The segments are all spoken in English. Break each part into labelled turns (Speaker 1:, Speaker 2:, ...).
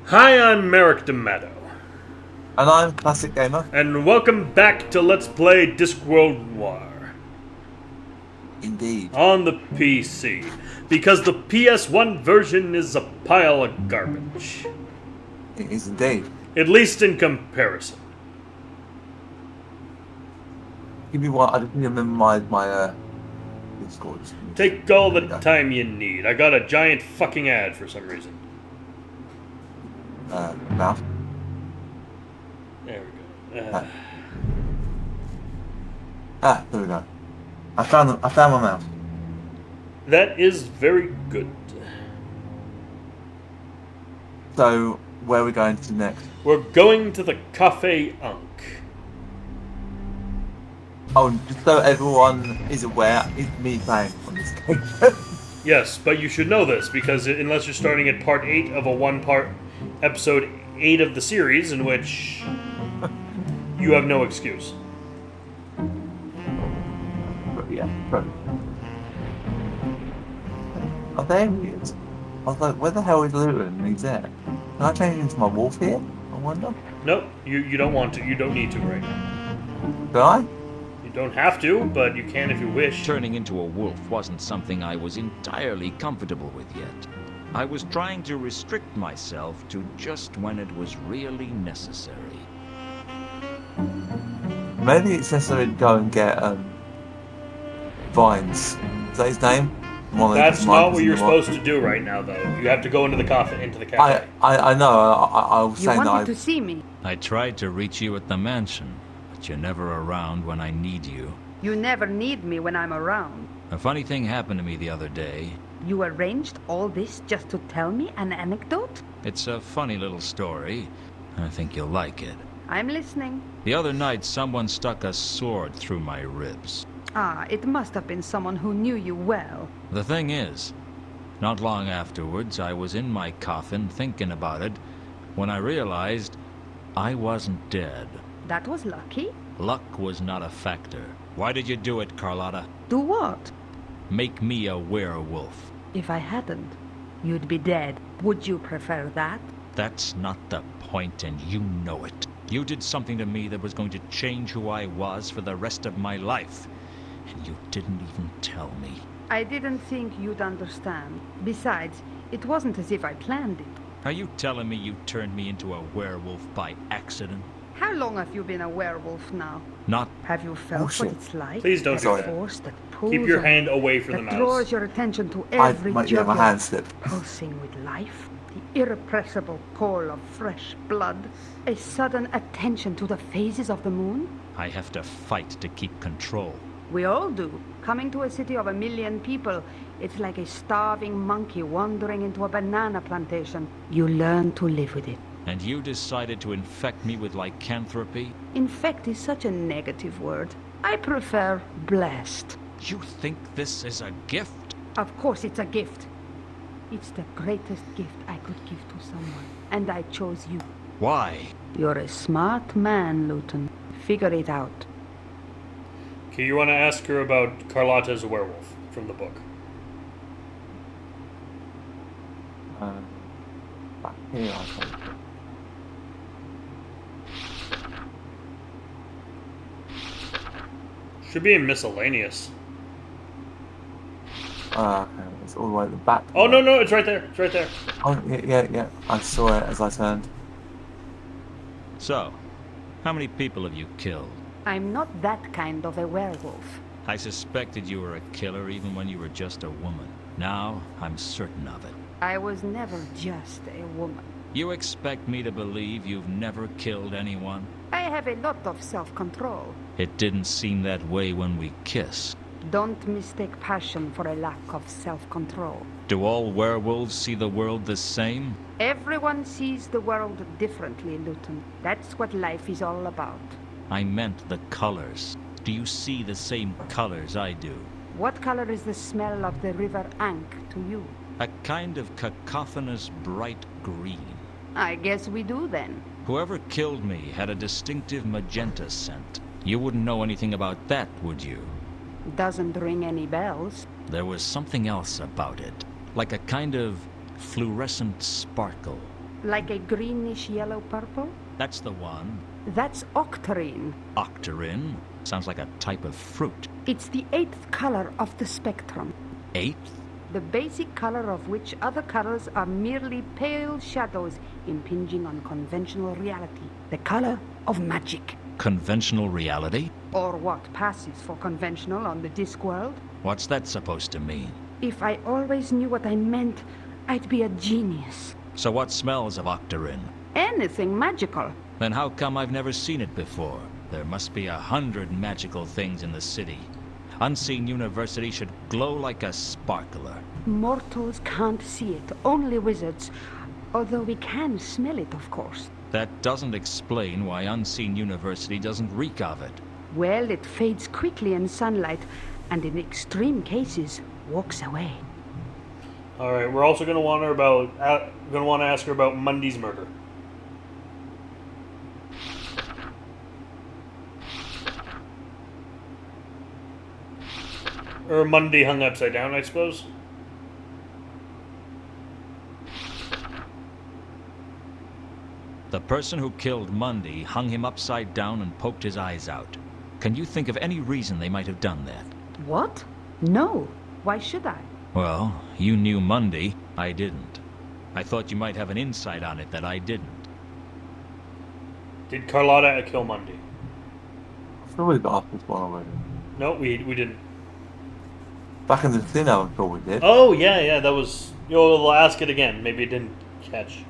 Speaker 1: Hi, I'm Merrick D'Amato,
Speaker 2: And I'm Classic Gamer.
Speaker 1: and welcome back to Let's Play Discworld Noir
Speaker 2: Indeed.
Speaker 1: on the PC, because the PS1 version is a pile of garbage,
Speaker 2: It is indeed.
Speaker 1: at least in comparison.
Speaker 2: Give me one. I just need to remember my Discord.
Speaker 1: Take all
Speaker 2: There
Speaker 1: the
Speaker 2: we go.
Speaker 1: time you need. I got a giant fucking ad for some reason.
Speaker 2: Mouth.
Speaker 1: There we go.
Speaker 2: There we go. I found my mouse.
Speaker 1: That is very good.
Speaker 2: So where are we going to next?
Speaker 1: We're going to the Cafe Unk.
Speaker 2: Oh, just so everyone is aware, it's me playing on this game.
Speaker 1: Yes, but you should know this, because unless you're starting at part 8 of a one-part episode 8 of the series, in which you have no excuse.
Speaker 2: But yeah, right. Oh, there he is. I was like, where the hell is Luton? And he's there. Can I change into my wolf here? I wonder.
Speaker 1: Nope, you don't want to. You don't need to right now.
Speaker 2: Do I?
Speaker 1: You don't have to, but you can if you wish.
Speaker 3: Turning into a wolf wasn't something I was entirely comfortable with yet. I was trying to restrict myself to just when it was really necessary.
Speaker 2: Maybe it's necessary to go and get Vines. Is that his name?
Speaker 1: That's not what you're supposed to do right now, though. You have to go into the cafe.
Speaker 2: I know. I was
Speaker 4: You
Speaker 2: saying that
Speaker 4: wanted to see me.
Speaker 3: I tried to reach you at the mansion, but you're never around when I need you.
Speaker 4: You never need me when I'm around.
Speaker 3: A funny thing happened to me the other day.
Speaker 4: You arranged all this just to tell me an anecdote?
Speaker 3: It's a funny little story. I think you'll like it.
Speaker 4: I'm listening.
Speaker 3: The other night, someone stuck a sword through my ribs.
Speaker 4: Ah, it must have been someone who knew you well.
Speaker 3: The thing is, not long afterwards, I was in my coffin thinking about it when I realized I wasn't dead.
Speaker 4: That was lucky.
Speaker 3: Luck was not a factor. Why did you do it, Carlotta?
Speaker 4: Do what?
Speaker 3: Make me a werewolf.
Speaker 4: If I hadn't, you'd be dead. Would you prefer that?
Speaker 3: That's not the point, and you know it. You did something to me that was going to change who I was for the rest of my life. And you didn't even tell me.
Speaker 4: I didn't think you'd understand. Besides, it wasn't as if I planned it.
Speaker 3: Are you telling me you turned me into a werewolf by accident?
Speaker 4: How long have you been a werewolf now?
Speaker 3: Not...
Speaker 4: Have you felt
Speaker 2: Bullshit.
Speaker 4: what it's like?
Speaker 1: Please don't do
Speaker 2: Sorry.
Speaker 1: that.
Speaker 4: Force that pulls
Speaker 1: Keep your
Speaker 4: on
Speaker 1: hand away from the
Speaker 4: that
Speaker 1: mouse.
Speaker 4: draws your attention to
Speaker 2: I
Speaker 4: every
Speaker 2: might have a
Speaker 4: jugular,
Speaker 2: hand slip.
Speaker 4: pulsing with life, the irrepressible call of fresh blood, a sudden attention to the phases of the moon.
Speaker 3: I have to fight to keep control.
Speaker 4: We all do. Coming to a city of 1 million people, it's like a starving monkey wandering into a banana plantation. You learn to live with it.
Speaker 3: And you decided to infect me with lycanthropy?
Speaker 4: Infect is such a negative word. I prefer blessed.
Speaker 3: You think this is a gift?
Speaker 4: Of course it's a gift. It's the greatest gift I could give to someone. And I chose you.
Speaker 3: Why?
Speaker 4: You're a smart man, Luton. Figure it out.
Speaker 1: Okay, you want to ask her about Carlotta as a werewolf from the book.
Speaker 2: Back here, I think.
Speaker 1: Should be in miscellaneous.
Speaker 2: Okay, it's all the way at the back.
Speaker 1: Oh, no, it's right there. It's right there.
Speaker 2: Oh, yeah. I saw it as I turned.
Speaker 3: So, how many people have you killed?
Speaker 4: I'm not that kind of a werewolf.
Speaker 3: I suspected you were a killer even when you were just a woman. Now, I'm certain of it.
Speaker 4: I was never just a woman.
Speaker 3: You expect me to believe you've never killed anyone?
Speaker 4: I have a lot of self-control.
Speaker 3: It didn't seem that way when we kissed.
Speaker 4: Don't mistake passion for a lack of self-control.
Speaker 3: Do all werewolves see the world the same?
Speaker 4: Everyone sees the world differently, Luton. That's what life is all about.
Speaker 3: I meant the colors. Do you see the same colors I do?
Speaker 4: What color is the smell of the river Ankh to you?
Speaker 3: A kind of cacophonous bright green.
Speaker 4: I guess we do then.
Speaker 3: Whoever killed me had a distinctive magenta scent. You wouldn't know anything about that, would you?
Speaker 4: Doesn't ring any bells.
Speaker 3: There was something else about it, like a kind of fluorescent sparkle.
Speaker 4: Like a greenish yellow-purple?
Speaker 3: That's the one.
Speaker 4: That's octarine.
Speaker 3: Octarine? Sounds like a type of fruit.
Speaker 4: It's the 8th color of the spectrum.
Speaker 3: 8th?
Speaker 4: The basic color of which other colors are merely pale shadows impinging on conventional reality. The color of magic.
Speaker 3: Conventional reality?
Speaker 4: Or what passes for conventional on the Discworld.
Speaker 3: What's that supposed to mean?
Speaker 4: If I always knew what I meant, I'd be a genius.
Speaker 3: So what smells of octarine?
Speaker 4: Anything magical.
Speaker 3: Then how come I've never seen it before? There must be 100 magical things in the city. Unseen University should glow like a sparkler.
Speaker 4: Mortals can't see it, only wizards. Although we can smell it, of course.
Speaker 3: That doesn't explain why Unseen University doesn't reek of it.
Speaker 4: Well, it fades quickly in sunlight, and in extreme cases, walks away.
Speaker 1: All right, we're also going to want to ask her about Mundy's murder. Or Mundy hung upside down, I suppose.
Speaker 3: The person who killed Mundy hung him upside down and poked his eyes out. Can you think of any reason they might have done that?
Speaker 4: What? No. Why should I?
Speaker 3: Well, you knew Mundy. I didn't. I thought you might have an insight on it that I didn't.
Speaker 1: Did Carlotta kill Mundy?
Speaker 2: I thought we got off this one already.
Speaker 1: No, we didn't.
Speaker 2: Back in the thing, I thought we did.
Speaker 1: Oh, yeah, that was... You'll ask it again. Maybe it didn't catch.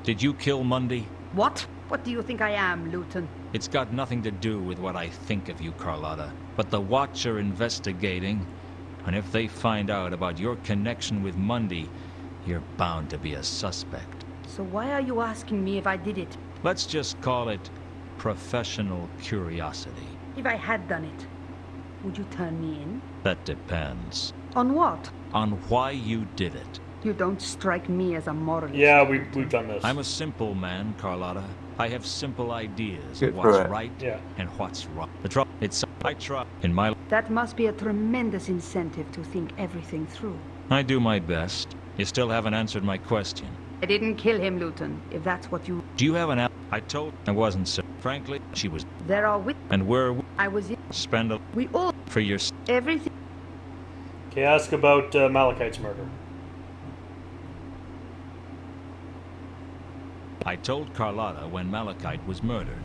Speaker 3: Did you kill Mundy?
Speaker 4: What? What do you think I am, Luton?
Speaker 3: It's got nothing to do with what I think of you, Carlotta. But the Watch are investigating, and if they find out about your connection with Mundy, you're bound to be a suspect.
Speaker 4: So why are you asking me if I did it?
Speaker 3: Let's just call it professional curiosity.
Speaker 4: If I had done it, would you turn me in?
Speaker 3: That depends.
Speaker 4: On what?
Speaker 3: On why you did it.
Speaker 4: You don't strike me as a moralist.
Speaker 1: Yeah, we've done this.
Speaker 3: I'm a simple man, Carlotta. I have simple ideas
Speaker 2: Good
Speaker 3: of
Speaker 2: for
Speaker 3: what's
Speaker 2: it.
Speaker 3: right
Speaker 1: Yeah.
Speaker 3: and what's wrong. The trouble, it's I try in my.
Speaker 4: That must be a tremendous incentive to think everything through.
Speaker 3: I do my best. You still haven't answered my question.
Speaker 4: I didn't kill him, Luton, if that's what you...
Speaker 3: Do you have an? I told. I wasn't so. Frankly, she was.
Speaker 4: There are with...
Speaker 3: And where
Speaker 4: I was in...
Speaker 3: spend a
Speaker 4: We all...
Speaker 3: for your.
Speaker 4: Everything...
Speaker 1: Okay, ask about Malachite's murder.
Speaker 3: I told Carlotta when Malachite was murdered,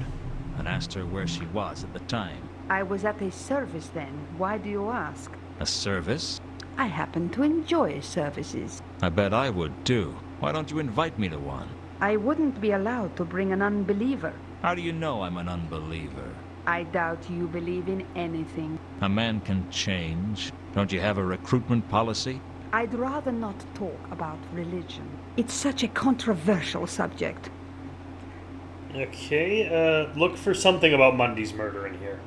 Speaker 3: and asked her where she was at the time.
Speaker 4: I was at a service then. Why do you ask?
Speaker 3: A service?
Speaker 4: I happen to enjoy services.
Speaker 3: I bet I would too. Why don't you invite me to one?
Speaker 4: I wouldn't be allowed to bring an unbeliever.
Speaker 3: How do you know I'm an unbeliever?
Speaker 4: I doubt you believe in anything.
Speaker 3: A man can change. Don't you have a recruitment policy?
Speaker 4: I'd rather not talk about religion. It's such a controversial subject.
Speaker 1: Okay, look for something about Mundy's murder in here.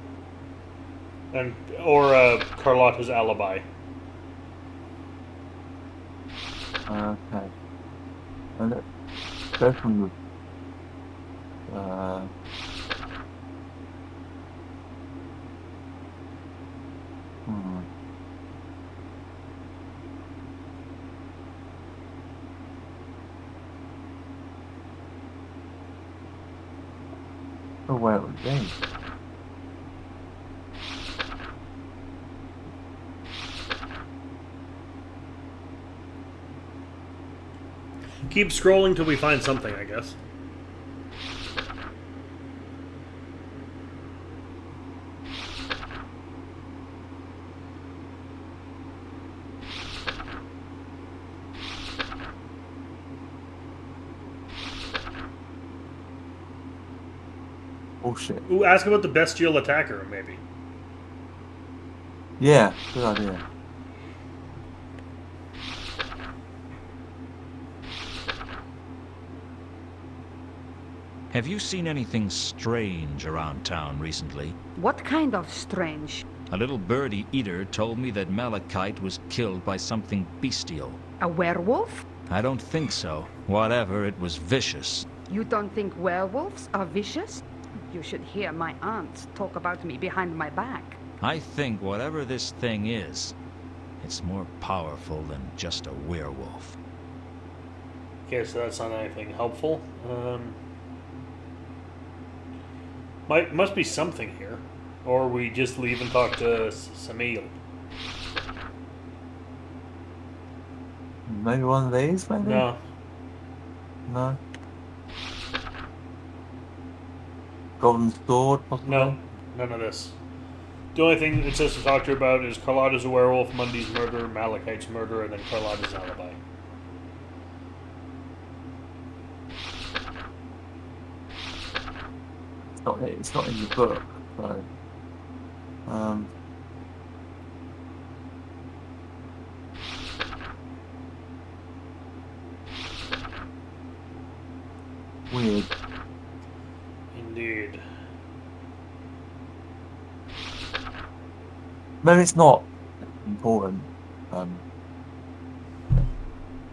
Speaker 1: Or Carlotta's alibi.
Speaker 2: Okay. And let's go from the... Oh, where it would be.
Speaker 1: Keep scrolling till we find something, I guess.
Speaker 2: Oh shit.
Speaker 1: Ooh, ask about the bestial attacker, maybe.
Speaker 2: Yeah, good idea.
Speaker 3: Have you seen anything strange around town recently?
Speaker 4: What kind of strange?
Speaker 3: A little birdie eater told me that Malachite was killed by something bestial.
Speaker 4: A werewolf?
Speaker 3: I don't think so. Whatever, it was vicious.
Speaker 4: You don't think werewolves are vicious? You should hear my aunts talk about me behind my back.
Speaker 3: I think whatever this thing is, it's more powerful than just a werewolf.
Speaker 1: Okay, so that's not anything helpful. Must be something here. Or we just leave and talk to Samil.
Speaker 2: Maybe one of these, maybe?
Speaker 1: No.
Speaker 2: No. Golden sword, possibly?
Speaker 1: No. None of this. The only thing it says to talk to her about is Carlotta's a werewolf, Mundy's murder, Malachite's murder, and then Carlotta's alibi.
Speaker 2: It's not in the book, so... Weird.
Speaker 1: Indeed.
Speaker 2: Maybe it's not important.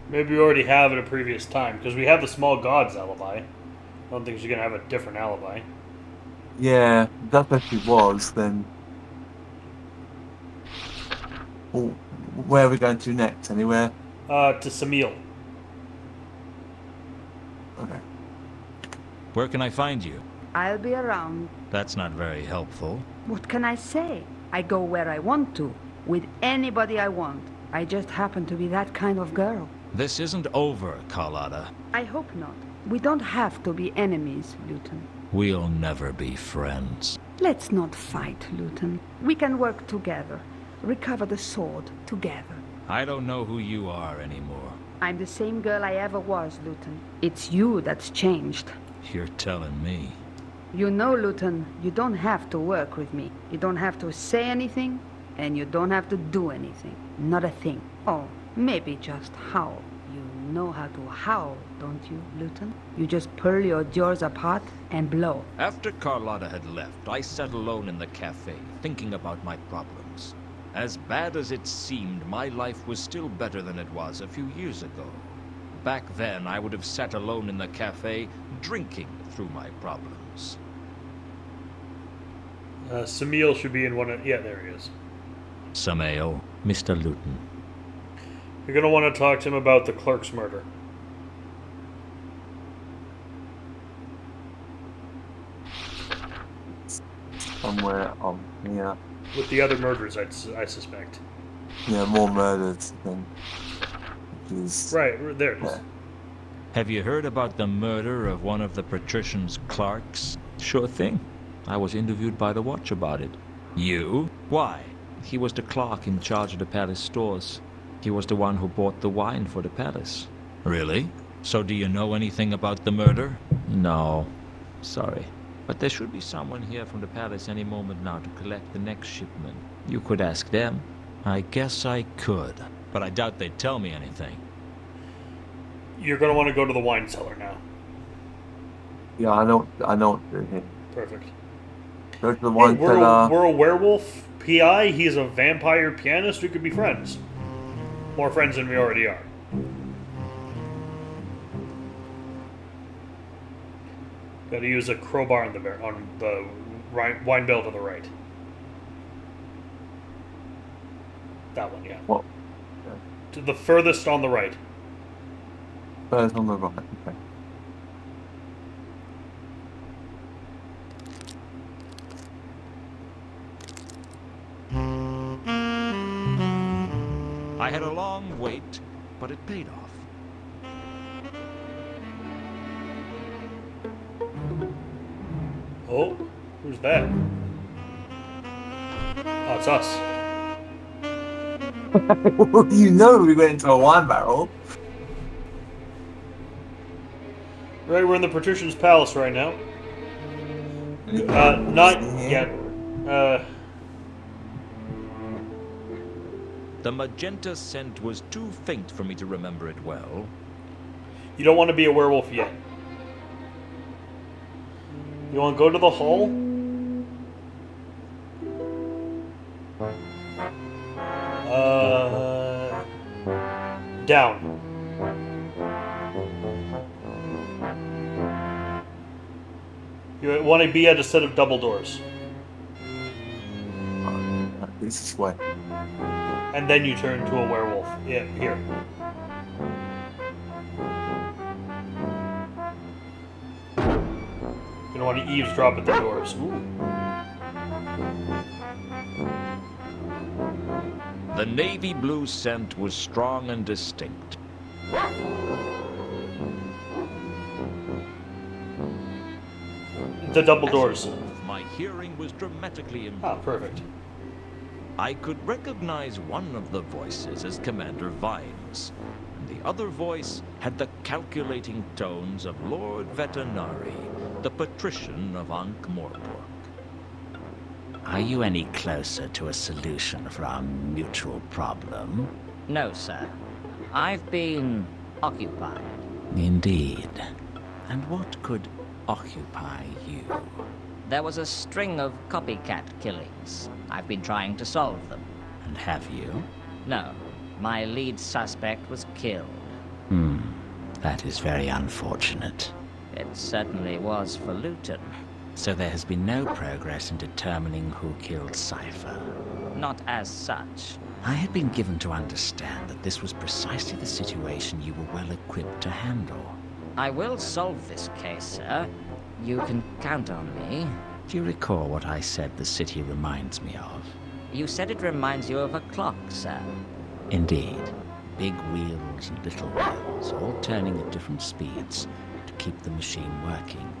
Speaker 1: Maybe we already have at a previous time, because we have the small god's alibi. I don't think she's going to have a different alibi.
Speaker 2: Yeah, if that's what she was, then... Oh, where are we going to next? Anywhere?
Speaker 1: To Samil.
Speaker 2: Okay.
Speaker 3: Where can I find you?
Speaker 4: I'll be around.
Speaker 3: That's not very helpful.
Speaker 4: What can I say? I go where I want to, with anybody I want. I just happen to be that kind of girl.
Speaker 3: This isn't over, Carlotta.
Speaker 4: I hope not. We don't have to be enemies, Luton.
Speaker 3: We'll never be friends.
Speaker 4: Let's not fight, Luton. We can work together. Recover the sword together.
Speaker 3: I don't know who you are anymore.
Speaker 4: I'm the same girl I ever was, Luton. It's you that's changed.
Speaker 3: You're telling me.
Speaker 4: You know, Luton, you don't have to work with me. You don't have to say anything, and you don't have to do anything. Not a thing. Oh, maybe just howl. You know how to howl, don't you, Luton? You just pull your jaws apart and blow.
Speaker 3: After Carlotta had left, I sat alone in the cafe, thinking about my problems. As bad as it seemed, my life was still better than it was a few years ago. Back then, I would have sat alone in the cafe, drinking through my problems.
Speaker 1: Samil should be in one of... Yeah, there he is.
Speaker 3: Samael, Mr. Luton.
Speaker 1: You're going to want to talk to him about the clerk's murder.
Speaker 2: Somewhere on here.
Speaker 1: With the other murders, I suspect.
Speaker 2: Yeah, more murders than... Which is...
Speaker 1: Right, there it is.
Speaker 2: Yeah.
Speaker 3: Have you heard about the murder of one of the patrician's clerks? Sure thing. I was interviewed by the Watch about it. You? Why? He was the clerk in charge of the palace stores. He was the one who bought the wine for the palace. Really? So do you know anything about the murder? No. Sorry. But there should be someone here from the palace any moment now to collect the next shipment. You could ask them. I guess I could. But I doubt they'd tell me anything.
Speaker 1: You're going to want to go to the wine cellar now.
Speaker 2: Yeah, I know what to do here.
Speaker 1: Perfect.
Speaker 2: Go to the
Speaker 1: Hey,
Speaker 2: wine cellar.
Speaker 1: we're a werewolf PI. He's a vampire pianist. We could be friends. More friends than we already are. Got to use a crowbar on the wine bell to the right. That one, yeah.
Speaker 2: What?
Speaker 1: To the furthest on the right.
Speaker 2: First on the right, okay.
Speaker 3: I had a long wait, but it paid off.
Speaker 1: Oh, who's that? Oh, it's us.
Speaker 2: You know we went into a wine barrel.
Speaker 1: Right, we're in the Patrician's Palace right now. Not yet.
Speaker 3: The magenta scent was too faint for me to remember it well.
Speaker 1: You don't want to be a werewolf yet. You want to go to the hall? Down. You want to be at a set of double doors.
Speaker 2: This way.
Speaker 1: And then you turn to a werewolf. Yeah, here. want to eavesdrop at the doors. Ooh.
Speaker 3: The navy blue scent was strong and distinct.
Speaker 1: The double doors.
Speaker 3: My hearing was dramatically
Speaker 1: Ah,
Speaker 3: improved.
Speaker 1: perfect.
Speaker 3: I could recognize one of the voices as Commander Vimes, and the other voice had the calculating tones of Lord Vetinari, the patrician of Ankh-Morpork.
Speaker 5: Are you any closer to a solution for our mutual problem?
Speaker 6: No, sir. I've been occupied.
Speaker 5: Indeed. And what could occupy you?
Speaker 6: There was a string of copycat killings. I've been trying to solve them.
Speaker 5: And have you?
Speaker 6: No. My lead suspect was killed.
Speaker 5: That is very unfortunate.
Speaker 6: It certainly was for Luton.
Speaker 5: So there has been no progress in determining who killed Cypher.
Speaker 6: Not as such.
Speaker 5: I had been given to understand that this was precisely the situation you were well equipped to handle.
Speaker 6: I will solve this case, sir. You can count on me.
Speaker 5: Do you recall what I said the city reminds me of?
Speaker 6: You said it reminds you of a clock, sir.
Speaker 5: Indeed. Big wheels and little wheels, all turning at different speeds to keep the machine working.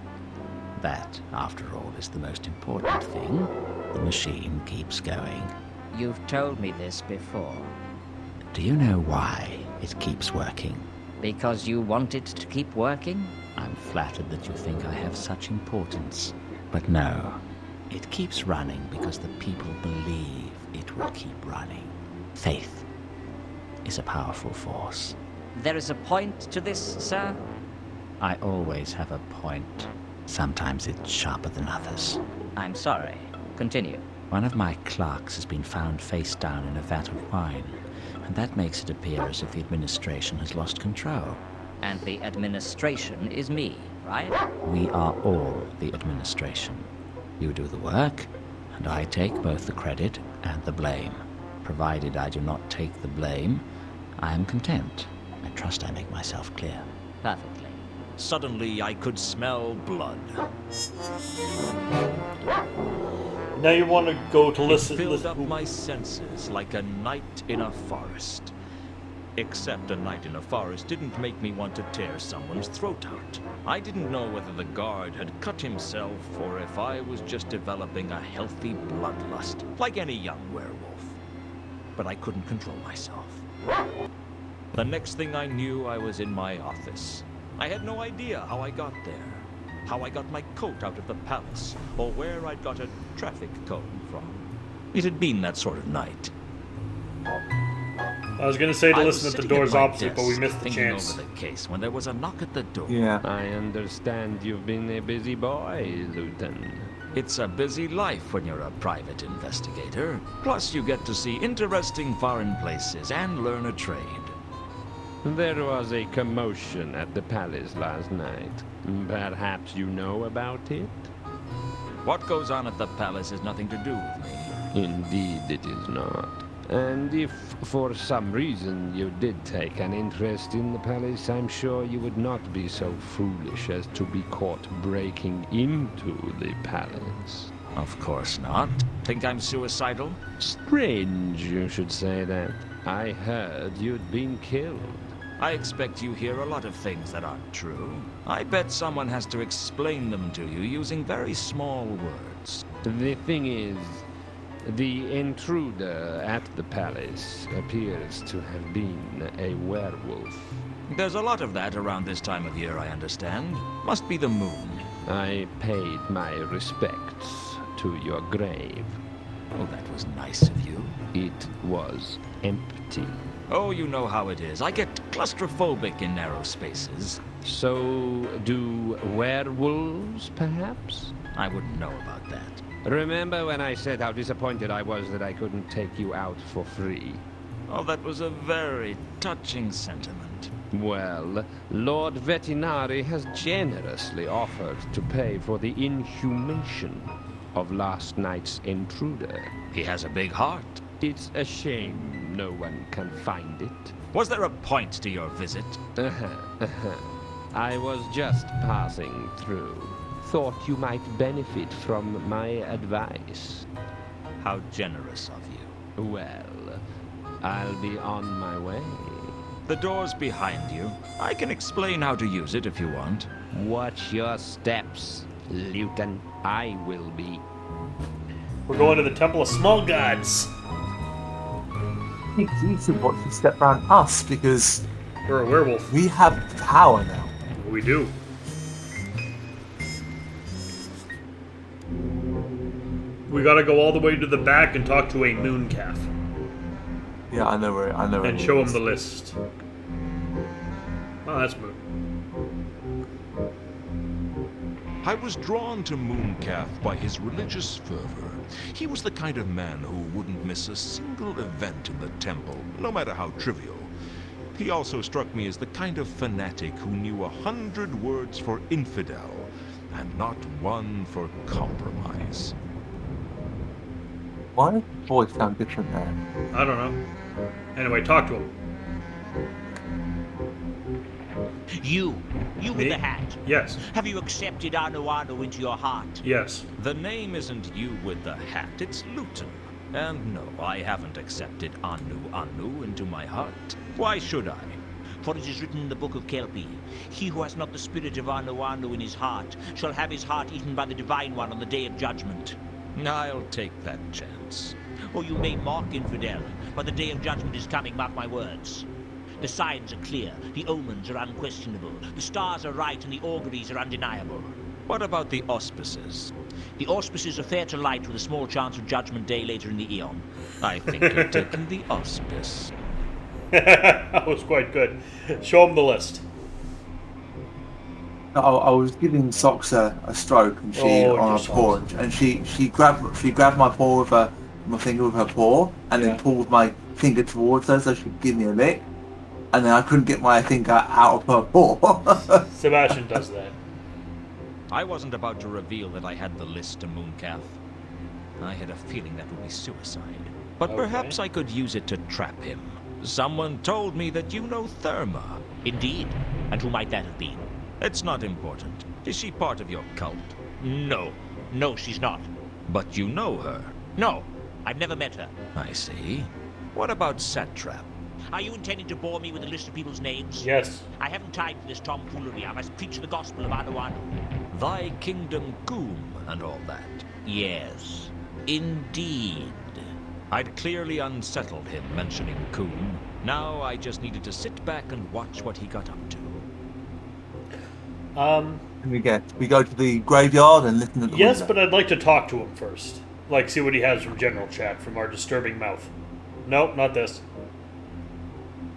Speaker 5: That, after all, is the most important thing. The machine keeps going.
Speaker 6: You've told me this before.
Speaker 5: Do you know why it keeps working?
Speaker 6: Because you want it to keep working?
Speaker 5: I'm flattered that you think I have such importance. But no, it keeps running because the people believe it will keep running. Faith is a powerful force.
Speaker 6: There is a point to this, sir?
Speaker 5: I always have a point. Sometimes it's sharper than others.
Speaker 6: I'm sorry. Continue.
Speaker 5: One of my clerks has been found face down in a vat of wine, and that makes it appear as if the administration has lost control.
Speaker 6: And the administration is me, right?
Speaker 5: We are all the administration. You do the work, and I take both the credit and the blame. Provided I do not take the blame, I am content. I trust I make myself clear.
Speaker 6: Perfectly.
Speaker 3: Suddenly, I could smell blood.
Speaker 1: Now you want to go to listen.
Speaker 3: It filled
Speaker 1: listen.
Speaker 3: up my senses like a night in a forest. Except a night in a forest didn't make me want to tear someone's throat out. I didn't know whether the guard had cut himself or if I was just developing a healthy bloodlust, like any young werewolf. But I couldn't control myself. The next thing I knew, I was in my office. I had no idea how I got there, how I got my coat out of the palace, or where I'd got a traffic cone from. It had been that sort of night.
Speaker 1: I was going to say to
Speaker 3: I was
Speaker 1: listen at the
Speaker 3: sitting
Speaker 1: doors
Speaker 3: my
Speaker 1: opposite, but we
Speaker 3: desk
Speaker 1: missed the
Speaker 3: thinking
Speaker 1: chance.
Speaker 3: over the case when there was a knock at the door.
Speaker 2: Yeah.
Speaker 7: I understand you've been a busy boy, Luton.
Speaker 3: It's a busy life when you're a private investigator. Plus, you get to see interesting foreign places and learn a trade.
Speaker 7: There was a commotion at the palace last night. Perhaps you know about it?
Speaker 3: What goes on at the palace has nothing to do with me.
Speaker 7: Indeed it is not. And if, for some reason, you did take an interest in the palace, I'm sure you would not be so foolish as to be caught breaking into the palace.
Speaker 3: Of course not. Think I'm suicidal?
Speaker 7: Strange you should say that. I heard you'd been killed.
Speaker 3: I expect you hear a lot of things that aren't true. I bet someone has to explain them to you using very small words.
Speaker 7: The thing is, the intruder at the palace appears to have been a werewolf.
Speaker 3: There's a lot of that around this time of year, I understand. Must be the moon.
Speaker 7: I paid my respects to your grave.
Speaker 3: Oh, that was nice of you.
Speaker 7: It was empty.
Speaker 3: Oh, you know how it is. I get claustrophobic in narrow spaces.
Speaker 7: So do werewolves, perhaps?
Speaker 3: I wouldn't know about that.
Speaker 7: Remember when I said how disappointed I was that I couldn't take you out for free?
Speaker 3: Oh, that was a very touching sentiment.
Speaker 7: Well, Lord Vetinari has generously offered to pay for the inhumation of last night's intruder.
Speaker 3: He has a big heart.
Speaker 7: It's a shame no one can find it.
Speaker 3: Was there a point to your visit?
Speaker 7: I was just passing through. thought you might benefit from my advice.
Speaker 3: How generous of you.
Speaker 7: Well, I'll be on my way.
Speaker 3: The door's behind you. I can explain how to use it if you want.
Speaker 7: Watch your steps, Luton. I will be.
Speaker 1: We're going to the Temple of Small Gods.
Speaker 2: I think you should watch you step around us because
Speaker 1: We're a werewolf.
Speaker 2: we have power now.
Speaker 1: We do. We gotta go all the way to the back and talk to a moon calf.
Speaker 2: Yeah, I know where.
Speaker 1: And show him the list. Oh, that's moon.
Speaker 8: I was drawn to Mooncalf by his religious fervor. He was the kind of man who wouldn't miss a single event in the temple, no matter how trivial. He also struck me as the kind of fanatic who knew 100 words for infidel, and not one for compromise.
Speaker 2: Why does the voice sound different now?
Speaker 1: I don't know. Anyway, talk to him.
Speaker 9: You
Speaker 1: Me?
Speaker 9: with the hat.
Speaker 1: Yes.
Speaker 9: Have you accepted Anu into your heart?
Speaker 1: Yes.
Speaker 3: The name isn't you with the hat, it's Luton. And no, I haven't accepted Anu into my heart. Why should I?
Speaker 9: For it is written in the book of Kelpie, he who has not the spirit of Anu in his heart shall have his heart eaten by the Divine One on the day of judgment.
Speaker 3: I'll take that chance.
Speaker 9: Or you may mock infidel, but the day of judgment is coming, mark my words. The signs are clear, the omens are unquestionable, the stars are right and the auguries are undeniable.
Speaker 3: What about the auspices?
Speaker 9: The auspices are fair to light with a small chance of Judgment Day later in the eon.
Speaker 3: I think you're taking the auspice.
Speaker 1: That was quite good. Show him the list.
Speaker 2: I was giving Socks a stroke, and she
Speaker 1: Oh,
Speaker 2: on
Speaker 1: your
Speaker 2: her paw,
Speaker 1: Socks.
Speaker 2: and she grabbed my paw with my finger with her paw, and
Speaker 1: Yeah.
Speaker 2: then pulled my finger towards her so she could give me a lick, and then I couldn't get my finger out of her paw.
Speaker 1: Sebastian does that.
Speaker 3: I wasn't about to reveal that I had the list to Mooncalf. I had a feeling that would be suicide. But
Speaker 1: Okay.
Speaker 3: perhaps I could use it to trap him. Someone told me that you know Therma.
Speaker 9: Indeed. And who might that have been?
Speaker 3: It's not important. Is she part of your cult?
Speaker 9: No. No, she's not.
Speaker 3: But you know her.
Speaker 9: No. I've never met her.
Speaker 3: I see. What about Satrap?
Speaker 9: Are you intending to bore me with a list of people's names?
Speaker 1: Yes.
Speaker 9: I haven't time for this tomfoolery. I must preach the gospel of Anu.
Speaker 3: Thy kingdom Goom and all that.
Speaker 9: Yes. Indeed.
Speaker 3: I'd clearly unsettled him mentioning Coon. Now I just needed to sit back and watch what he got up to.
Speaker 2: we go to the graveyard and listen at the
Speaker 1: Yes,
Speaker 2: window.
Speaker 1: but I'd like to talk to him first. Like, see what he has from general chat, from our disturbing mouth. Nope, not this.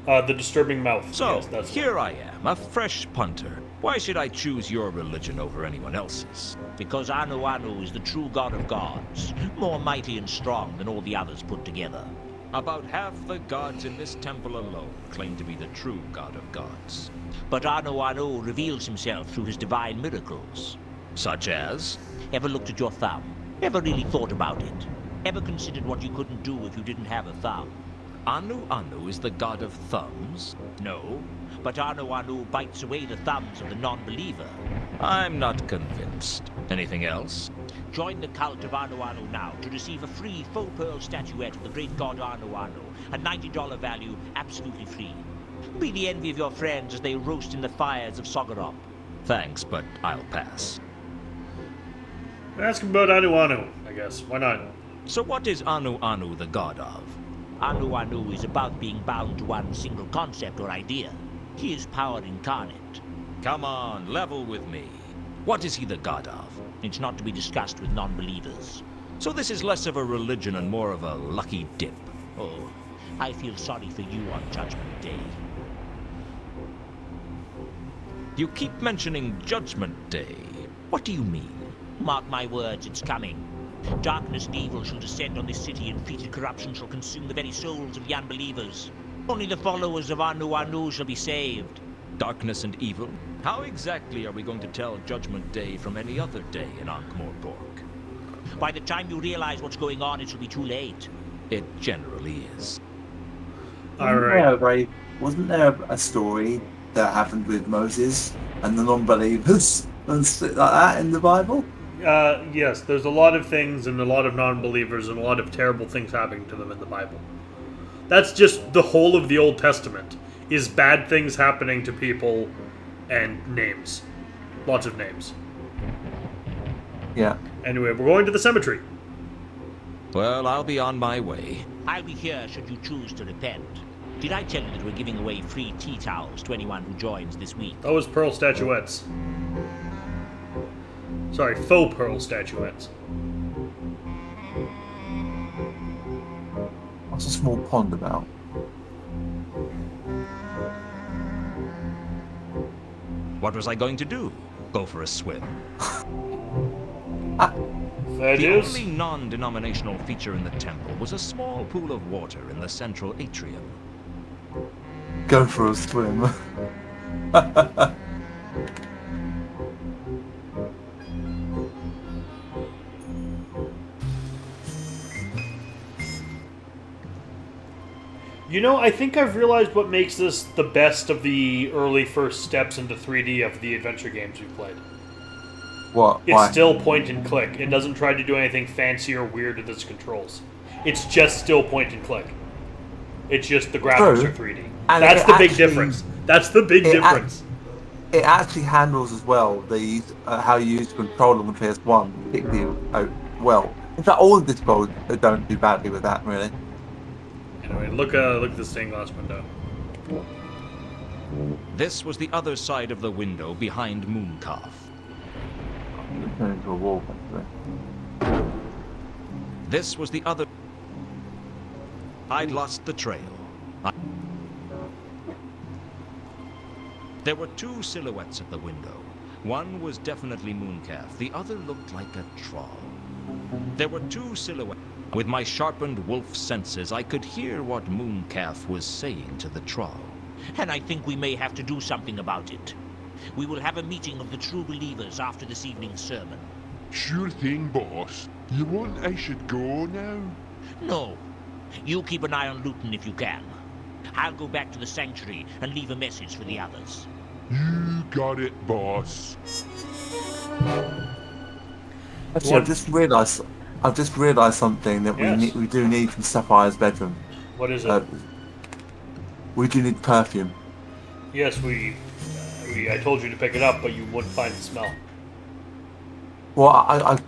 Speaker 1: The disturbing mouth.
Speaker 3: So,
Speaker 1: Yes, that's
Speaker 3: here I am, a fresh punter. Why should I choose your religion over anyone else's?
Speaker 9: Because Anu is the true god of gods, more mighty and strong than all the others put together.
Speaker 3: About half the gods in this temple alone claim to be the true god of gods.
Speaker 9: But Anu reveals himself through his divine miracles.
Speaker 3: Such as?
Speaker 9: Ever looked at your thumb? Ever really thought about it? Ever considered what you couldn't do if you didn't have a thumb?
Speaker 3: Anu is the god of thumbs?
Speaker 9: No, but Anu bites away the thumbs of the non-believer.
Speaker 3: I'm not convinced. Anything else?
Speaker 9: Join the cult of Anu now to receive a free faux pearl statuette of the great god Anu, a $90 value, absolutely free. Be the envy of your friends as they roast in the fires of Sogorop.
Speaker 3: Thanks, but I'll pass.
Speaker 1: Ask him about Anu, I guess. Why not?
Speaker 3: So what is Anu the god of?
Speaker 9: Anu is about being bound to one single concept or idea. He is power incarnate.
Speaker 3: Come on, level with me. What is he the god of?
Speaker 9: It's not to be discussed with non-believers.
Speaker 3: So this is less of a religion and more of a lucky dip.
Speaker 9: Oh, I feel sorry for you on Judgment Day.
Speaker 3: You keep mentioning Judgment Day. What do you mean?
Speaker 9: Mark my words, it's coming. Darkness and evil shall descend on this city, and fetid corruption shall consume the very souls of the unbelievers. Only the followers of Anu shall be saved.
Speaker 3: Darkness and evil? How exactly are we going to tell Judgment Day from any other day in Ankh-Morpork?
Speaker 9: By the time you realize what's going on, it will be too late.
Speaker 3: It generally is.
Speaker 1: Alright.
Speaker 2: Wasn't there a story that happened with Moses and the non-believers? and shit like that in the Bible?
Speaker 1: Yes, there's a lot of things and a lot of non-believers and a lot of terrible things happening to them in the Bible. That's just the whole of the Old Testament, is bad things happening to people and names. Lots of names.
Speaker 2: Yeah.
Speaker 1: Anyway, we're going to the cemetery.
Speaker 3: Well, I'll be on my way.
Speaker 9: I'll be here should you choose to repent. Did I tell you that we're giving away free tea towels to anyone who joins this week?
Speaker 1: That was pearl statuettes. Sorry, faux pearl statuettes.
Speaker 2: What's a small pond about?
Speaker 3: What was I going to do? Go for a swim.
Speaker 1: Fair
Speaker 3: The
Speaker 1: dues.
Speaker 3: only non-denominational feature in the temple was a small pool of water in the central atrium.
Speaker 2: Go for a swim.
Speaker 1: You know, I think I've realized what makes this the best of the early first steps into 3D of the adventure games we've played.
Speaker 2: What?
Speaker 1: It's
Speaker 2: Why?
Speaker 1: still point and click. It doesn't try to do anything fancy or weird with its controls. It's just still point and click. It's just the graphics
Speaker 2: True.
Speaker 1: are 3D.
Speaker 2: And
Speaker 1: That's
Speaker 2: it
Speaker 1: the big
Speaker 2: actually-
Speaker 1: difference. That's the big
Speaker 2: it
Speaker 1: difference.
Speaker 2: It actually handles as well the how you use the controller on the PS1 particularly well. In fact, all of Discworld don't do badly with that, really.
Speaker 1: Anyway, look at the stained glass window.
Speaker 3: This was the other side of the window behind Mooncalf.
Speaker 2: Turn into a wall, basically.
Speaker 3: This was the other... I'd lost the trail. There were two silhouettes at the window. One was definitely Mooncalf. The other looked like a troll. There were two silhouettes. With my sharpened wolf senses, I could hear what Mooncalf was saying to the troll.
Speaker 9: And I think we may have to do something about it. We will have a meeting of the true believers after this evening's sermon.
Speaker 10: Sure thing, boss. You want I should go now?
Speaker 9: No. You keep an eye on Luton if you can. I'll go back to the sanctuary and leave a message for the others.
Speaker 10: You got it, boss.
Speaker 2: Actually, I've just realised something that
Speaker 1: Yes.
Speaker 2: we do need from Sapphire's bedroom.
Speaker 1: What is it?
Speaker 2: We do need perfume.
Speaker 1: Yes, I told you to pick it up, but you wouldn't find the smell.
Speaker 2: Well,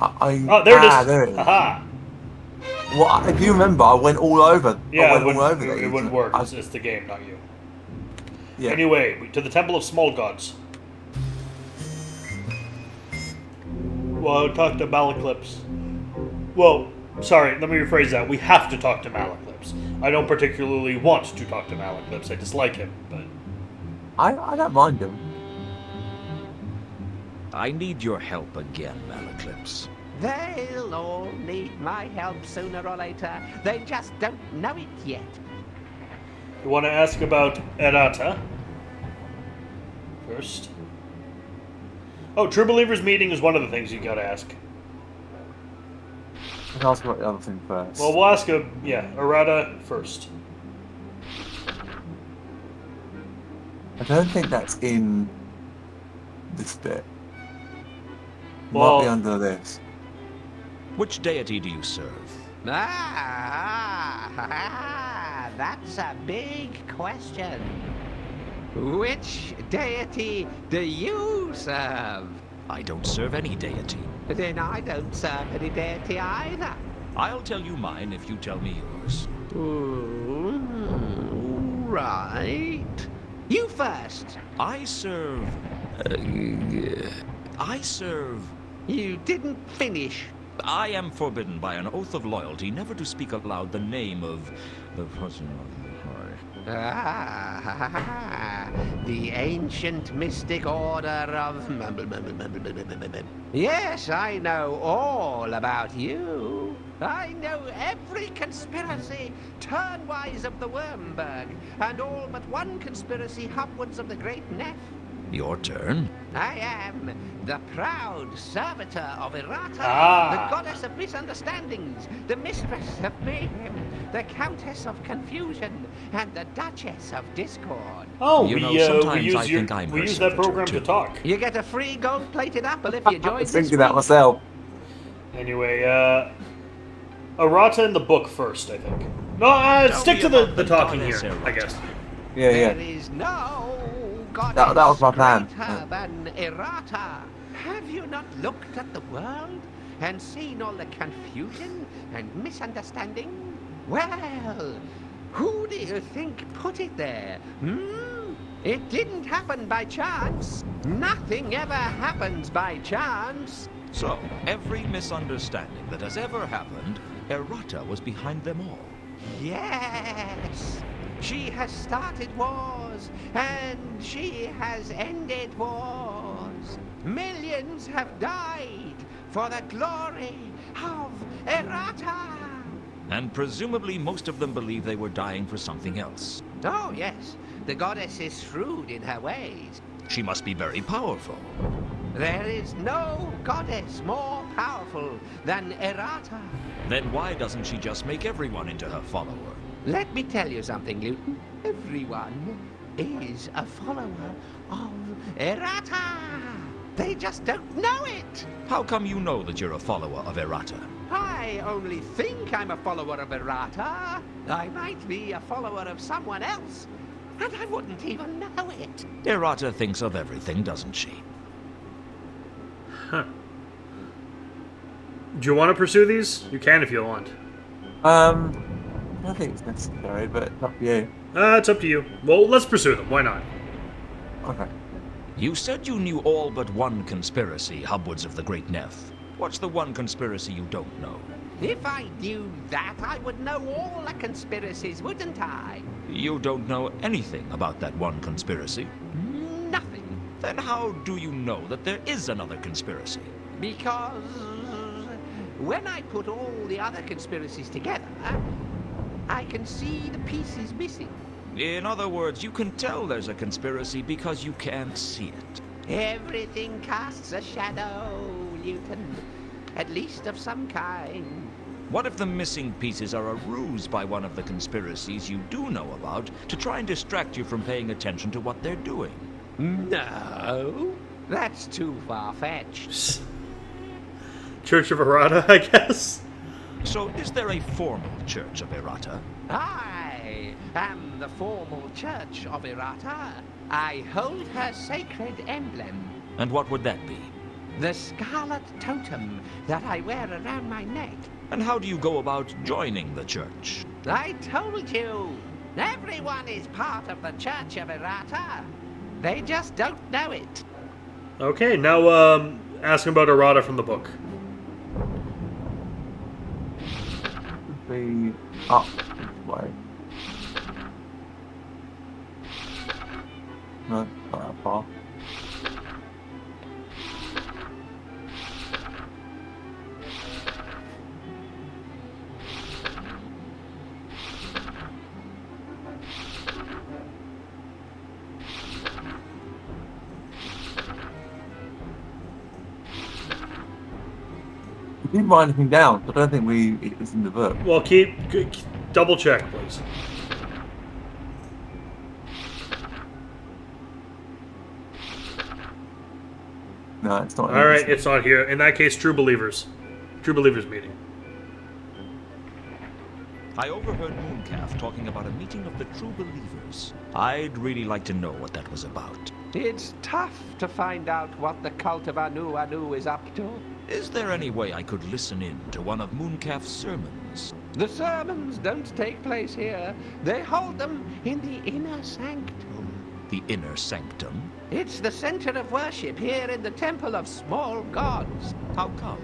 Speaker 1: Oh, there it is.
Speaker 2: There it is.
Speaker 1: Aha!
Speaker 2: Well, if you remember, I went all over.
Speaker 1: Yeah,
Speaker 2: I
Speaker 1: it
Speaker 2: went all over
Speaker 1: wouldn't,
Speaker 2: these.
Speaker 1: it wouldn't work.
Speaker 2: I-
Speaker 1: It's the game, not you.
Speaker 2: yeah.
Speaker 1: Anyway, to the Temple of Small Gods. Well, talk to Malaclips. Well, sorry, let me rephrase that. We have to talk to Malaclips. I don't particularly want to talk to Malaclips. I dislike him, but...
Speaker 2: I don't mind him.
Speaker 3: I need your help again, Malaclips.
Speaker 11: They'll all need my help sooner or later. They just don't know it yet.
Speaker 1: You want to ask about Errata? First. Oh, True Believers meeting is one of the things you gotta ask.
Speaker 2: Let's ask about the other thing first.
Speaker 1: Well, we'll ask Errata first.
Speaker 2: I don't think that's in this bit.
Speaker 1: Well-
Speaker 2: Might be under this.
Speaker 3: Which deity do you serve?
Speaker 11: That's a big question. Which deity do you serve?
Speaker 3: I don't serve any deity.
Speaker 11: Then I don't serve any deity either.
Speaker 3: I'll tell you mine if you tell me yours.
Speaker 11: Right. You first.
Speaker 3: I serve...
Speaker 11: You didn't finish.
Speaker 3: I am forbidden by an oath of loyalty never to speak aloud the name of the person of the
Speaker 11: The ancient mystic order of... Yes, I know all about you. I know every conspiracy turnwise of the Wormberg, and all but one conspiracy upwards of the Great Neff.
Speaker 3: Your turn.
Speaker 11: I am the proud servitor of Errata,
Speaker 1: Ah.
Speaker 11: the goddess of misunderstandings, the mistress of mayhem, the countess of confusion, and the duchess of discord.
Speaker 1: Oh,
Speaker 3: You know,
Speaker 1: we
Speaker 3: sometimes
Speaker 1: use
Speaker 3: I think I'm
Speaker 1: we
Speaker 3: her
Speaker 1: use that
Speaker 3: servitor,
Speaker 1: program to
Speaker 3: too.
Speaker 1: talk.
Speaker 11: You get a free gold-plated apple if you
Speaker 2: I
Speaker 11: join
Speaker 2: was
Speaker 11: this
Speaker 2: thinking that
Speaker 11: week.
Speaker 2: myself.
Speaker 1: Anyway, errata in the book first, I think. No,
Speaker 3: Tell
Speaker 1: stick
Speaker 3: me
Speaker 1: to
Speaker 3: about
Speaker 1: the
Speaker 3: the
Speaker 1: talking
Speaker 3: goddess
Speaker 1: here, I
Speaker 3: errata.
Speaker 1: guess.
Speaker 2: Yeah,
Speaker 11: There
Speaker 2: yeah.
Speaker 11: is no goddess
Speaker 2: That was my plan.
Speaker 11: greater than Errata. Have you not looked at the world and seen all the confusion and misunderstanding? Well, who do you think put it there? It didn't happen by chance. Nothing ever happens by chance.
Speaker 3: So, every misunderstanding that has ever happened, Errata was behind them all.
Speaker 11: Yes. She has started wars, and she has ended wars. Millions have died for the glory of Errata.
Speaker 3: And presumably most of them believe they were dying for something else.
Speaker 11: Oh, yes. The goddess is shrewd in her ways.
Speaker 3: She must be very powerful.
Speaker 11: There is no goddess more powerful than Errata.
Speaker 3: Then why doesn't she just make everyone into her follower?
Speaker 11: Let me tell you something, Luton. Everyone is a follower of Errata. They just don't know it.
Speaker 3: How come you know that you're a follower of Errata?
Speaker 11: I only think I'm a follower of Errata. I might be a follower of someone else, and I wouldn't even know it.
Speaker 3: Errata thinks of everything, doesn't she?
Speaker 1: Huh. Do you want to pursue these? You can if you want.
Speaker 2: I don't think it's necessary, but it's up to you.
Speaker 1: It's up to you. Well, let's pursue them. Why not?
Speaker 2: Okay.
Speaker 3: You said you knew all but one conspiracy, Hubwards of the Great Neff. What's the one conspiracy you don't know?
Speaker 11: If I knew that, I would know all the conspiracies, wouldn't I?
Speaker 3: You don't know anything about that one conspiracy.
Speaker 11: Nothing.
Speaker 3: Then how do you know that there is another conspiracy?
Speaker 11: Because when I put all the other conspiracies together, I can see the pieces missing.
Speaker 3: In other words, you can tell there's a conspiracy because you can't see it.
Speaker 11: Everything casts a shadow, Luton. At least of some kind.
Speaker 3: What if the missing pieces are a ruse by one of the conspiracies you do know about to try and distract you from paying attention to what they're doing?
Speaker 11: No, that's too far-fetched.
Speaker 1: Church of Errata, I guess.
Speaker 3: So is there a formal Church of Errata?
Speaker 11: I am the formal church of Errata. I hold her sacred emblem.
Speaker 3: And what would that be?
Speaker 11: The scarlet totem that I wear around my neck.
Speaker 3: And how do you go about joining the church?
Speaker 11: I told you. Everyone is part of the Church of Errata. They just don't know it.
Speaker 1: Okay, now ask him about Errata from the book.
Speaker 2: Be up this way. No, not that far. We didn't write anything down, so I don't think it's in the book.
Speaker 1: Well, double check, please.
Speaker 2: No, it's not.
Speaker 1: All right, it's not here. In that case, True Believers meeting.
Speaker 3: I overheard Mooncalf talking about a meeting of the True Believers. I'd really like to know what that was about.
Speaker 11: It's tough to find out what the cult of Anu Anu is up to.
Speaker 3: Is there any way I could listen in to one of Mooncalf's sermons?
Speaker 11: The sermons don't take place here. They hold them in the inner sanctum.
Speaker 3: The inner sanctum?
Speaker 11: It's the center of worship here in the Temple of Small Gods.
Speaker 3: How come?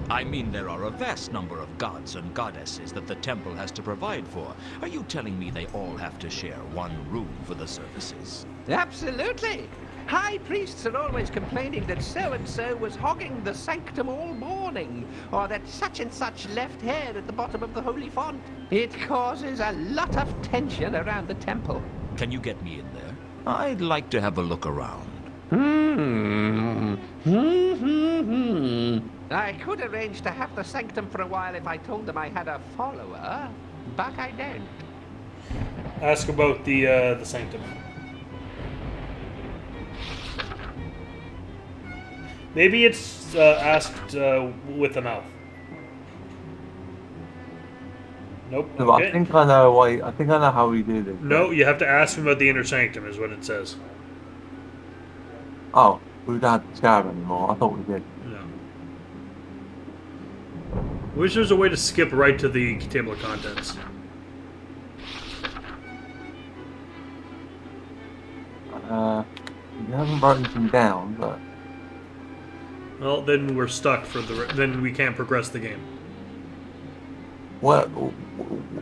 Speaker 3: I mean, there are a vast number of gods and goddesses that the temple has to provide for. Are you telling me they all have to share one room for the services?
Speaker 11: Absolutely. High priests are always complaining that so-and-so was hogging the sanctum all morning, or that such and such left hair at the bottom of the holy font. It causes a lot of tension around the temple.
Speaker 3: Can you get me in there? I'd like to have a look around.
Speaker 11: I could arrange to have the sanctum for a while if I told them I had a follower, but I don't.
Speaker 1: Ask about the sanctum. Maybe it's asked with the mouth. Nope.
Speaker 2: No, but
Speaker 1: Okay.
Speaker 2: I think I know why. I think I know how we do this.
Speaker 1: No, you have to ask him about the inner sanctum, is what it says.
Speaker 2: Oh, we don't have to scarab anymore. I thought we did.
Speaker 1: No. Wish there's a way to skip right to the table of contents.
Speaker 2: You haven't written anything down, but
Speaker 1: Well, then we're stuck for then we can't progress the game.
Speaker 2: what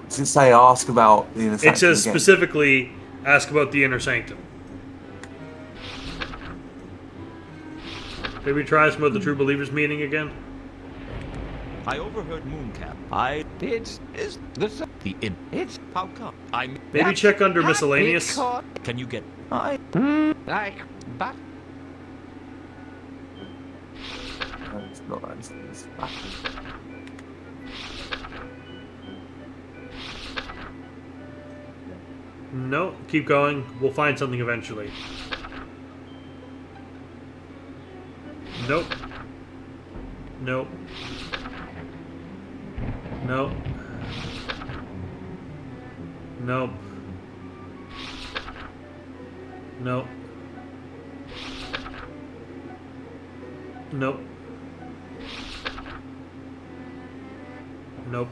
Speaker 2: does it say? Ask about the inner sanctum
Speaker 1: It says
Speaker 2: again?
Speaker 1: specifically, ask about the inner sanctum. Maybe try us about the True Believers meeting again?
Speaker 3: I overheard Mooncap.
Speaker 11: It's
Speaker 3: How come?
Speaker 1: Maybe check under miscellaneous.
Speaker 3: Can you get...
Speaker 11: but
Speaker 2: No, it's not. It's back.
Speaker 1: No, keep going. We'll find something eventually. Nope. Nope. Nope. Nope. Nope. Nope. Nope.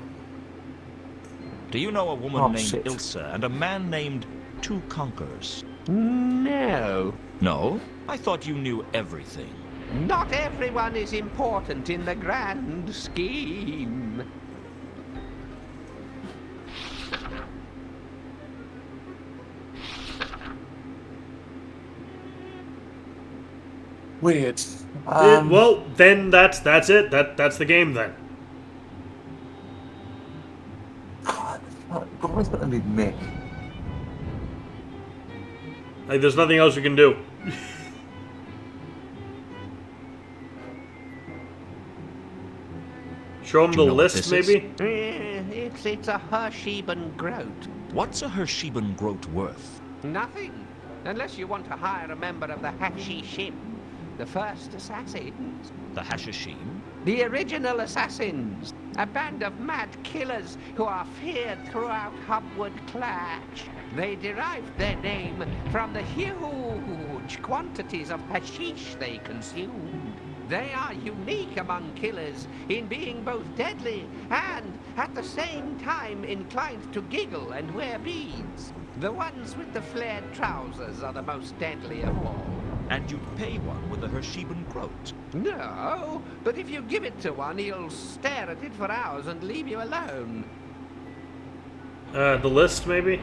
Speaker 3: Do you know a woman
Speaker 2: Oh,
Speaker 3: named
Speaker 2: shit.
Speaker 3: Ilsa and a man named Two Conquers?
Speaker 11: no.
Speaker 3: No? I thought you knew everything.
Speaker 11: Not everyone is important in the grand scheme.
Speaker 2: Weird.
Speaker 1: Well, then that's it. That's the game then.
Speaker 2: God, what's going to be me?
Speaker 1: Like, there's nothing else we can do. Show him
Speaker 3: Do
Speaker 1: the
Speaker 3: you know what
Speaker 1: list,
Speaker 3: this is?
Speaker 1: maybe?
Speaker 11: It's a Hersheben groat.
Speaker 3: What's a Hersheben groat worth?
Speaker 11: Nothing. Unless you want to hire a member of the Hashishim, the first assassins.
Speaker 3: The Hashishim?
Speaker 11: The original assassins. A band of mad killers who are feared throughout Hubwood Clash. They derived their name from the huge quantities of hashish they consumed. They are unique among killers in being both deadly and, at the same time, inclined to giggle and wear beads. The ones with the flared trousers are the most deadly of all.
Speaker 3: And you'd pay one with a Hersheben groat.
Speaker 11: No, but if you give it to one, he'll stare at it for hours and leave you alone.
Speaker 1: The list, maybe?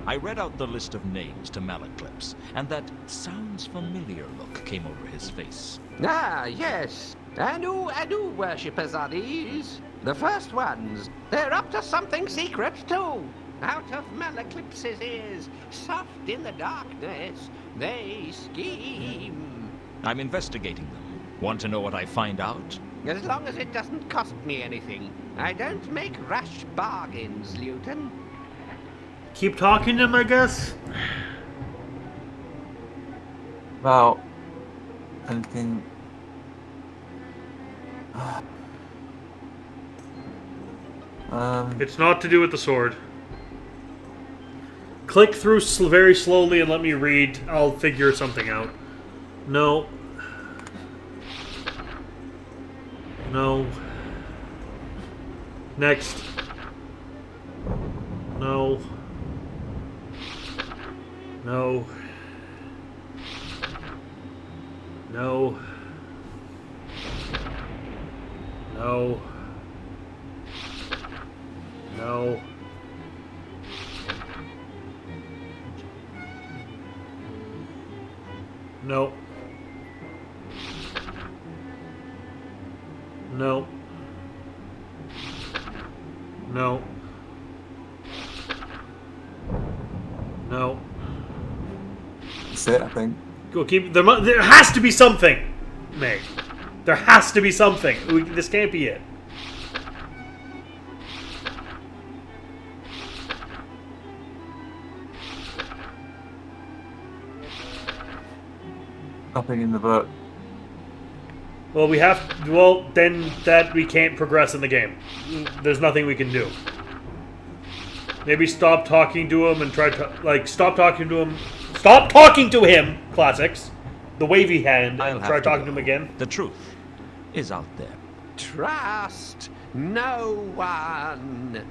Speaker 3: I read out the list of names to Malaclips, and that sounds familiar look came over his face.
Speaker 11: Ah, yes. Anu worshippers are these. The first ones. They're up to something secret, too. Out of Malaclips's ears, soft in the darkness, they scheme.
Speaker 3: I'm investigating them. Want to know what I find out?
Speaker 11: As long as it doesn't cost me anything. I don't make rash bargains, Luton.
Speaker 1: Keep talking to him, I guess?
Speaker 2: About anything.
Speaker 1: It's not to do with the sword. Click through very slowly and let me read. I'll figure something out. No. No. Next. No. No. No. No. No. No. No. No. No.
Speaker 2: That's it, I think.
Speaker 1: Go keep there has to be something, Meg. There has to be something. This can't be it.
Speaker 2: Nothing in the book.
Speaker 1: Well, we have. Well, then that we can't progress in the game. There's nothing we can do. Maybe stop talking to him and try to stop talking to him. Stop talking to him. Classics. The wavy hand. And try talking to him again.
Speaker 3: The truth is out there.
Speaker 11: Trust no one.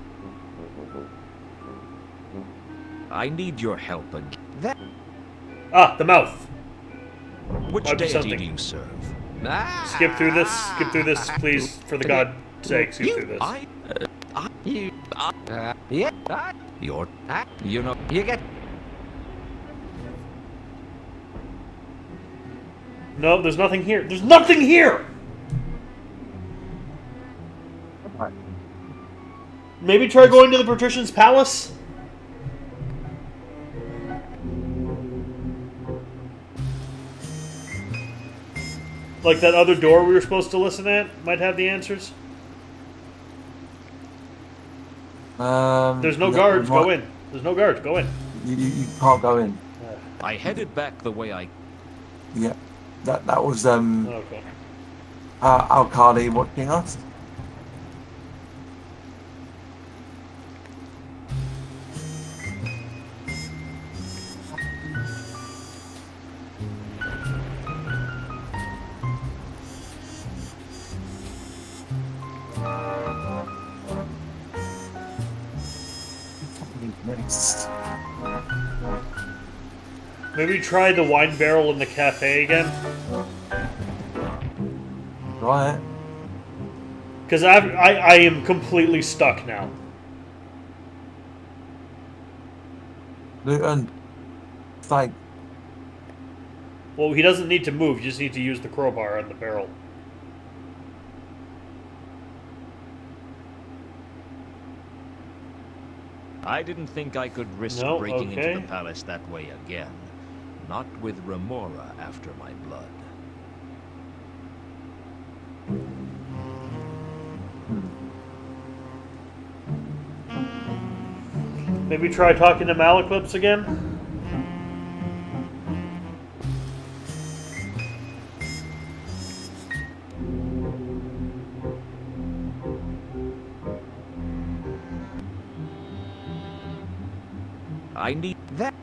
Speaker 3: I need your help again.
Speaker 1: Ah, the mouth.
Speaker 3: Which
Speaker 1: Might be
Speaker 3: deity
Speaker 1: something.
Speaker 3: do you serve?
Speaker 1: Skip through this. Skip through this, please. For the God's sake, skip through this.
Speaker 11: You get.
Speaker 1: No, there's nothing here. There's nothing here! Maybe try going to the Patrician's Palace? Like that other door we were supposed to listen at might have the answers. There's no guards. Go in. There's no guards. Go in.
Speaker 2: You can't go in.
Speaker 3: I headed back the way I...
Speaker 2: Yeah. That was
Speaker 1: Okay.
Speaker 2: Al-Khali watching us. Next.
Speaker 1: Maybe try the wine barrel in the cafe again.
Speaker 2: Right.
Speaker 1: Because I am completely stuck now.
Speaker 2: Luton. It's like...
Speaker 1: Well, he doesn't need to move. You just need to use the crowbar on the barrel.
Speaker 3: I didn't think I could risk breaking into the palace that way again. Not with Remora after my blood.
Speaker 1: Maybe try talking to Malaclips again?
Speaker 3: I need that.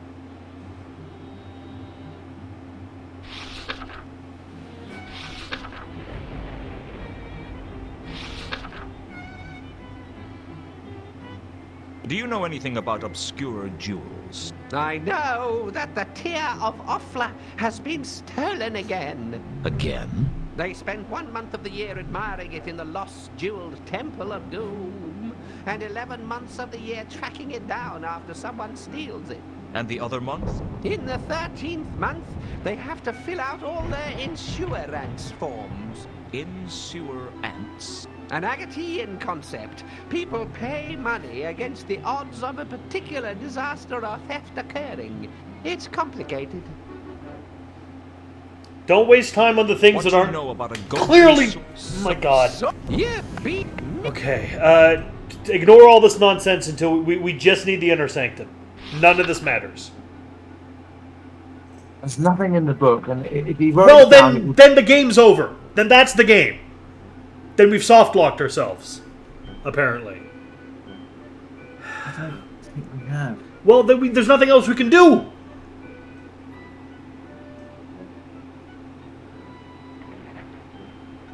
Speaker 3: Do you know anything about obscure jewels?
Speaker 11: I know that the tear of Ofla has been stolen again.
Speaker 3: Again?
Speaker 11: They spend 1 month of the year admiring it in the lost jeweled Temple of Doom, and 11 months of the year tracking it down after someone steals it.
Speaker 3: And the other month?
Speaker 11: In the 13th month, they have to fill out all their insurance forms.
Speaker 3: Insurance?
Speaker 11: An Agatean concept. People pay money against the odds of a particular disaster or theft occurring. It's complicated.
Speaker 1: Don't waste time on the things
Speaker 3: What
Speaker 1: that
Speaker 3: you
Speaker 1: aren't
Speaker 3: know about a gold
Speaker 1: clearly. Oh my God.
Speaker 11: You beat me.
Speaker 1: Okay. Ignore all this nonsense until we just need the inner sanctum. None of this matters.
Speaker 2: There's nothing in the book, and if he wrote
Speaker 1: Well,
Speaker 2: it down,
Speaker 1: then the game's over. Then that's the game. Then we've soft locked ourselves. Apparently.
Speaker 2: I don't think we have.
Speaker 1: Well, then there's nothing else we can do.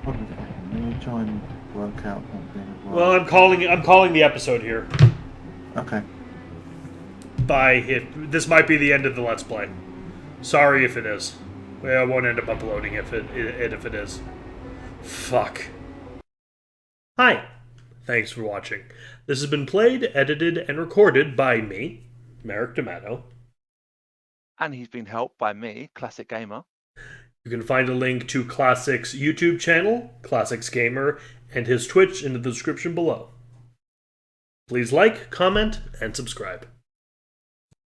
Speaker 2: Hold on a second, let me try and work out something.
Speaker 1: Well, I'm calling the episode here.
Speaker 2: Okay.
Speaker 1: This might be the end of the Let's Play. Sorry if it is. Well, I won't end up uploading if it is. Fuck. Hi. Thanks for watching. This has been played, edited, and recorded by me, Merrick D'Amato.
Speaker 12: And he's been helped by me, Classic Gamer.
Speaker 1: You can find a link to Classic's YouTube channel, Classics Gamer, and his Twitch in the description below. Please like, comment, and subscribe.